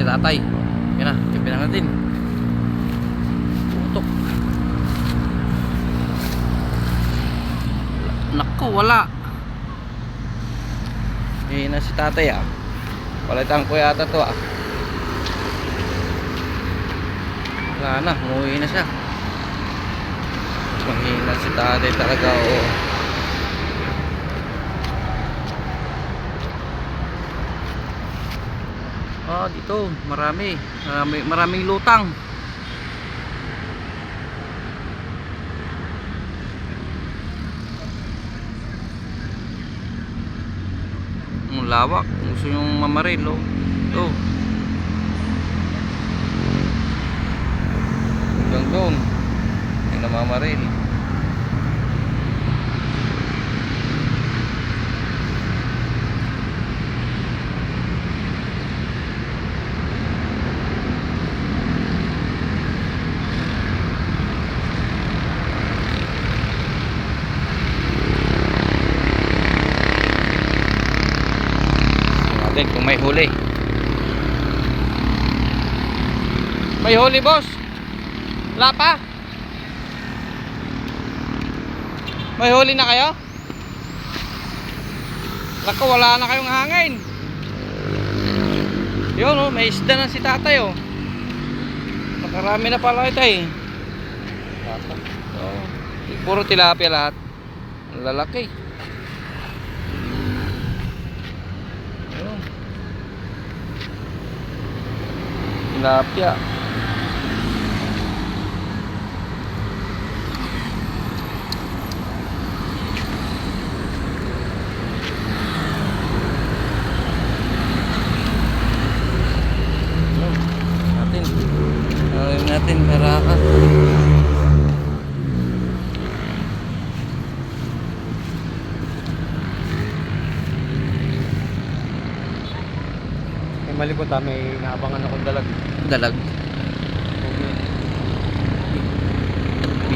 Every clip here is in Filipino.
tatay. Yan na, tipin na natin. Putok. Naku, wala. Na si tatay ah. Palitan ko yata to ah. Wala na, umuwi na siya. Mahina si tatay talaga, oo. Oh, dito, maraming lutang. Ang lawak, gusto yung mamaril, oh. Ito. Hanggang doon. Yung namamaril. Kung may huli. May huli, boss? Wala pa? May huli na kayo? Naku, wala na kayong hangin. Yun, oh, may isda na si tatay, oh. Nakarami na pala ito, eh. Oh, puro tilapia lahat. Ang lalaki. Tilapia. Natin karakas. Malikot may naabangan akong Dalag.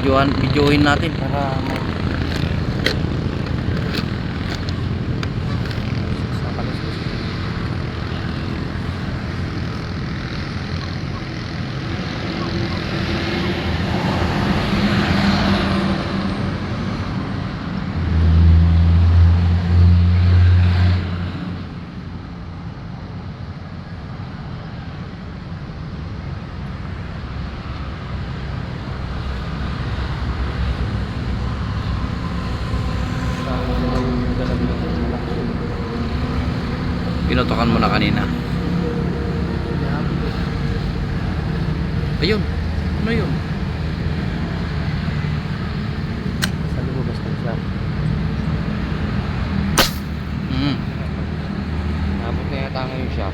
Videoin natin para sa kaluskus. Pinutokan mo na kanina. Ayun. Ano yun? Sa lumabas na siya. Nabot na yata ngayon siya.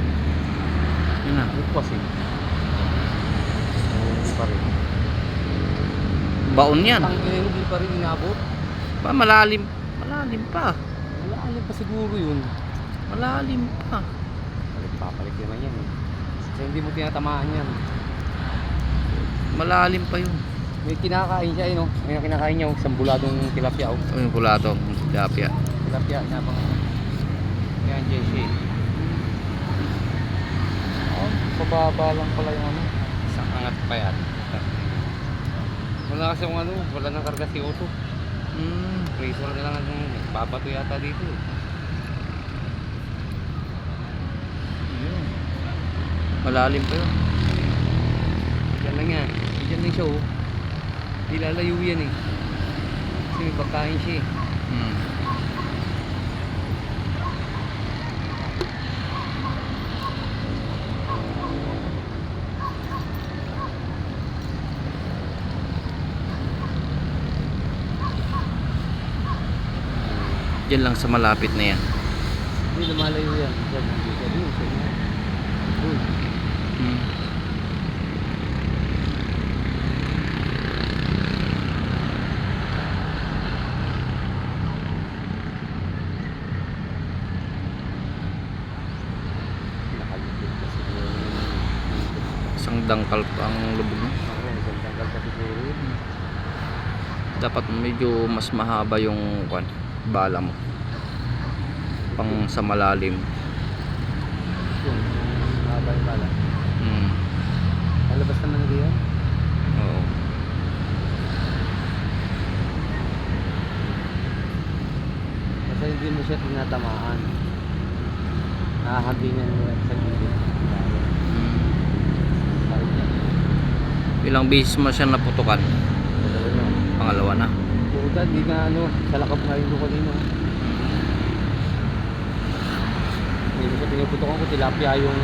Yun na. Bukwas eh. Hindi pa rin. Baon yan. Hindi pa rin inabot. Malalim. Malalim pa. Malalim pa siguro yun. Malalim pa. Papalit naman yan eh. Kasi hindi mo tinatamaan yan. Malalim pa yun. May kinakain siya eh no. May kinakain niya isang buladong tilapia oh. Yung pulato, tilapia. Tilapia niya pang yan JC. Oh, pababa lang pala yung ano. Isang angat pa yan. Wala kasi yung ano, wala nang karga si Otto. Razor na lang ang babato yata dito eh. Malalim pa yun. Diyan lang yan. Diyan lang siya oh. Di lalayo yan eh. Kasi may pagkain siya eh. Diyan lang sa malapit na yan. Hindi lumalayo yan. Diyan lang dito. Isang dangkal pa ang lubog mo. Isang dangkal pa siguro yun. Dapat medyo mas mahaba yung bala mo. Pang sa malalim. Yun, mahaba yung bala. Lalabas naman nila yan. Oo. Kasi hindi mo siya tinatamaan. Nakahambingan mo yan sa gilid. Bakit yan? Ilang beses mo siya naputukan? Dalawa na. Pangalawa na. Puta, di na ano, sa lakap nga yung kanino. Hindi ko siya pinuputukan ko, tilapia yung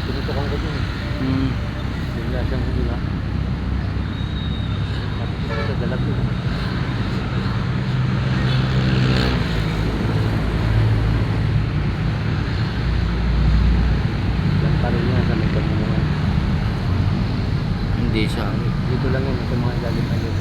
pinutukan ko dun. Hmm. Bigla siyang hula. Tapos sa dalag yun. Lang pa rin niya sa may kamungan. Hindi siya. Dito lang yun, sa mga ilalim-alim.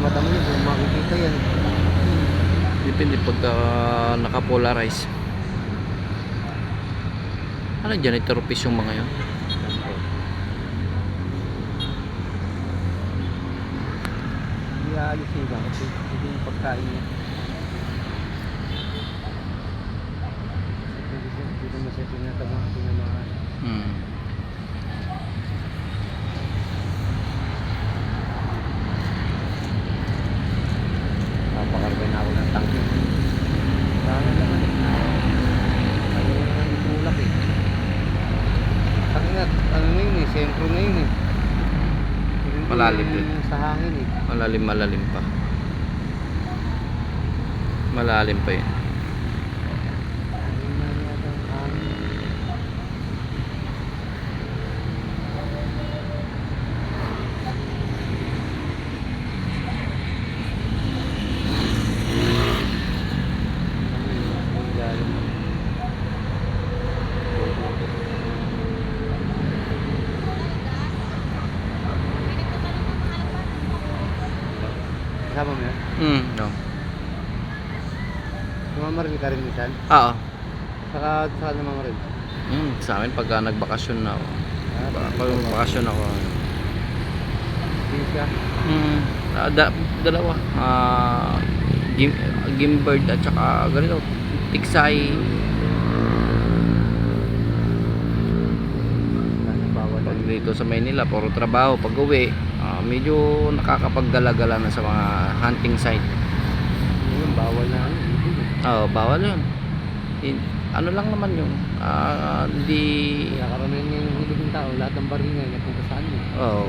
Mata mo yun, kung makikita yan. Depende pagka naka-polarize. Ano dyan? Itoropis yung mga yun? Hindi aalis yun lang kasi hindi yung pagkain niya. Dito mo siya tinamaan. Hmm. Papakarga na ako ng tangke. Sana naman eh. Ayaw na nang itulak eh. Tanginat, ano na yun eh, sentro na yun eh. Malalim Hindi din. sa hangin eh. Malalim pa. Malalim pa yun. Hindi na yata ang hangin. Kasama mo yan? Hmm. No. Namamaril ka rin minsan? Oo. Saka namamaril? Sa amin pagka nagbakasyon na ako. Pag nagbakasyon ako. Hindi siya. Dalawa. Gimbird at saka ganito. Tiksay. Bawal Pag dito sa Maynila, puro trabaho. Pag uwi, medyo nakakapaggala-gala na sa mga hunting site. yun, bawal na ano. Oo, bawal yun. Ano lang naman yun. Hindi... Kaya karamihan ngayon ng hilig ng tao, lahat ng baril ngayon napunta saan yun? Oo.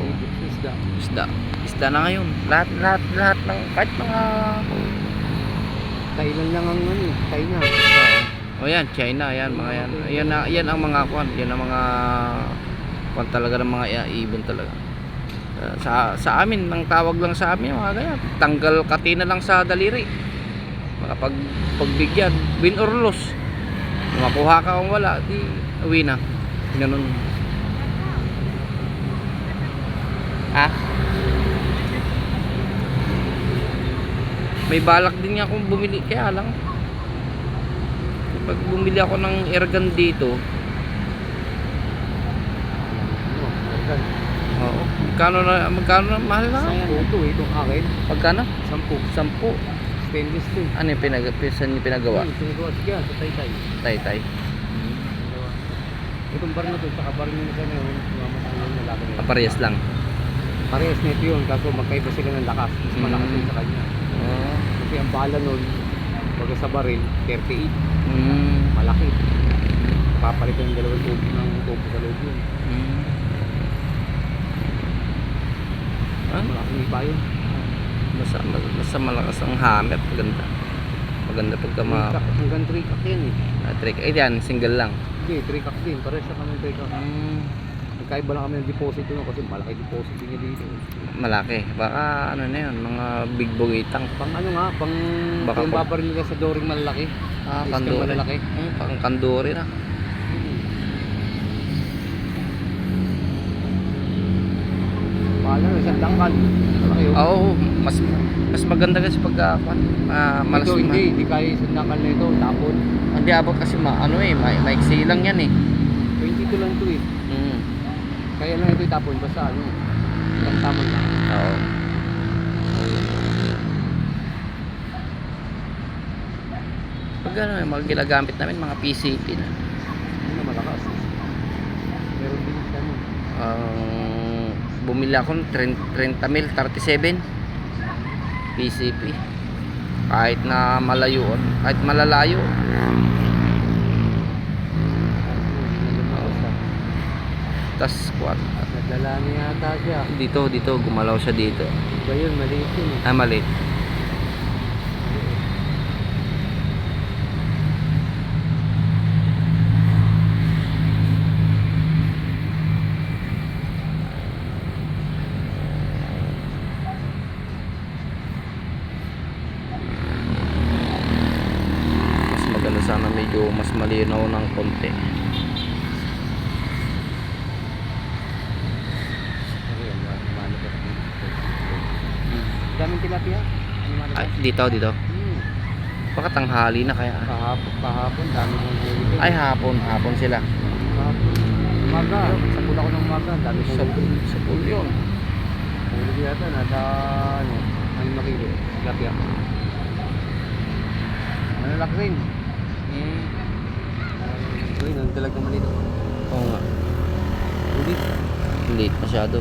Isda. Isda na ngayon. Lahat ng kahit mga... Kailan lang ang ano eh, China. O yan, China, yan, mga yan. Yan ang mga kwan. Yan ang mga kwan talaga ng mga ibon talaga. Sa amin, ang tawag lang sa amin, mga ganyan. Tanggal katina lang sa daliri. Pagbigyan, win or lose. Makuha ka kung wala, di uwi na. Ganun. May balak din nga akong bumili, kaya lang pag bumili ako ng airgun dito, oo, magkano na mahal na? Ito eh, itong akin. Pagkano? 10. 10. Stainless to. Ano yung saan yung pinagawa? Pinagawa siya sa Taytay. Taytay. Itong bar na to, saka bar nyo na siya ngayon, mamatay yung lalaki nila. Parehas lang. Parehas nito yun, kaso magkaiba sila ng lakas. Mas malakas yun sa kanya. Oo. Kasi ang bala nun, baga sa baril, 38. Mm. Malaki. Papalit yung dalawang tubo sa loob yun. Ah, Malaking iba yun. basta malakas ang hammer. Maganda. Maganda pagka mga... Hanggang 3 cock yan eh. Trick. Eh yan, single lang. Hindi, 3 cock din. Pares na kami 3 cock. Nagkaiba lang kami ng deposit yun kasi malaki deposit din niya dito. Malaki. Baka ano na yun, mga big bugitang. Pang ano nga, pang Baka yung pag- babaril nila sa doring malalaki. Ah, Isang kanduri. malalaki. Pang kanduri na. Paano, isang dangkal. Malaki yun. Oo, mas maganda kasi pagka malas Ito hindi kaya isang dangkal na ito. Tapon. Hindi abot kasi ano eh, maiksi lang yan eh. 22 lang ito eh. Kaya lang ito itapon. Basta ano, isang tapon lang. Oo. Pag ano yung mga ginagamit namin, mga PCP na. Ano na malakas. Meron din siya ano. Bumili ako ng 30 mil, 37 PCP. Kahit na malayo, kahit malalayo. Tas kuwan. Nadala niya yata siya. Dito, gumalaw siya dito. Iba yun, maliit yun eh. Ah, maliit. Mas maganda sana medyo mas malinaw ng konti. Ayun, lumalabas dito. Daming tilapia. Lumalabas. Ay, dito. Baka tanghali na kaya. Kahapon, dami kong huli. Ay, hapon sila. Kahapon. Umaga. Sa pula ko ng umaga. Dami kong huli. Sa pool yun. Huli ko yata. Nasa, ano, 6 na kilo. Tilapia. Malalaki rin. Uy, nagdalag naman dito. Oo nga. Huli. Late masyado.